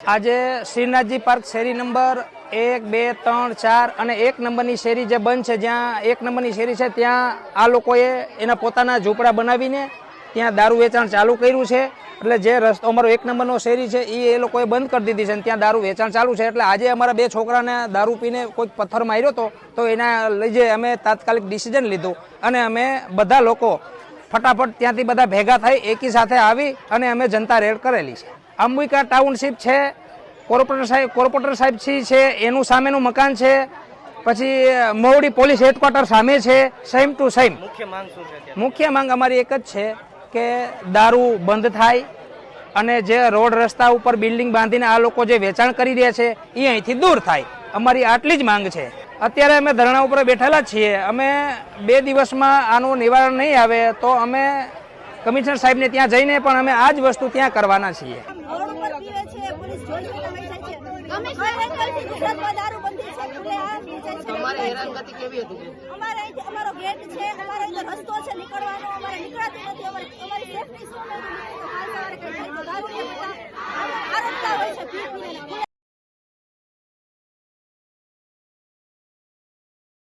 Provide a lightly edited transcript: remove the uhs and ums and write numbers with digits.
આજે શ્રીનાથજી પાર્ક શેરી નંબર 1, 2, 3, 4 અને 1 નંબરની શેરી જે બંધ છે, જ્યાં 1 નંબરની શેરી છે ત્યાં આ લોકોએ એના પોતાના ઝૂંપડા બનાવીને ત્યાં દારૂ વેચાણ ચાલુ કર્યું છે। એટલે જે રસ્તો અમારો 1 નંબરનો શેરી છે એ લોકોએ બંધ કરી દીધી છે અને ત્યાં દારૂ વેચાણ ચાલુ છે। એટલે આજે અમારા 2 છોકરાને દારૂ પીને કોઈ પથ્થર માર્યો હતો, તો એના લીધે અમે તાત્કાલિક ડિસિઝન લીધું અને અમે બધા લોકો ફટાફટ ત્યાંથી બધા ભેગા થઈ એકી સાથે આવી અને અમે જનતા રેડ કરેલી છે। અંબિકા ટાઉનશીપ છે, કોર્પોરેટર સાહેબ છે, એનું સામેનું મકાન છે, પછી મોવડી પોલીસ હેડક્વાર્ટર સામે છે, સેમ ટુ સેમ। મુખ્ય માંગ અમારી એક જ છે કે દારૂ બંધ થાય અને જે રોડ રસ્તા ઉપર બિલ્ડિંગ બાંધીને આ લોકો જે વેચાણ કરી રહ્યા છે એ અહીંથી દૂર થાય, અમારી આટલી જ માંગ છે। અત્યારે અમે ધરણા ઉપર બેઠેલા છીએ। અમે 2 દિવસમાં આનું નિવારણ નહીં આવે તો અમે કમિશનર સાહેબને ત્યાં જઈને પણ અમે આ જ વસ્તુ ત્યાં કરવાના છીએ। અમારો ગેટ છે, અમારો રસ્તો છે નીકળવાનો, અમારે નીકળાતું નથી, અમારી સેફટી શું નથી, આરોપતા હોય છે।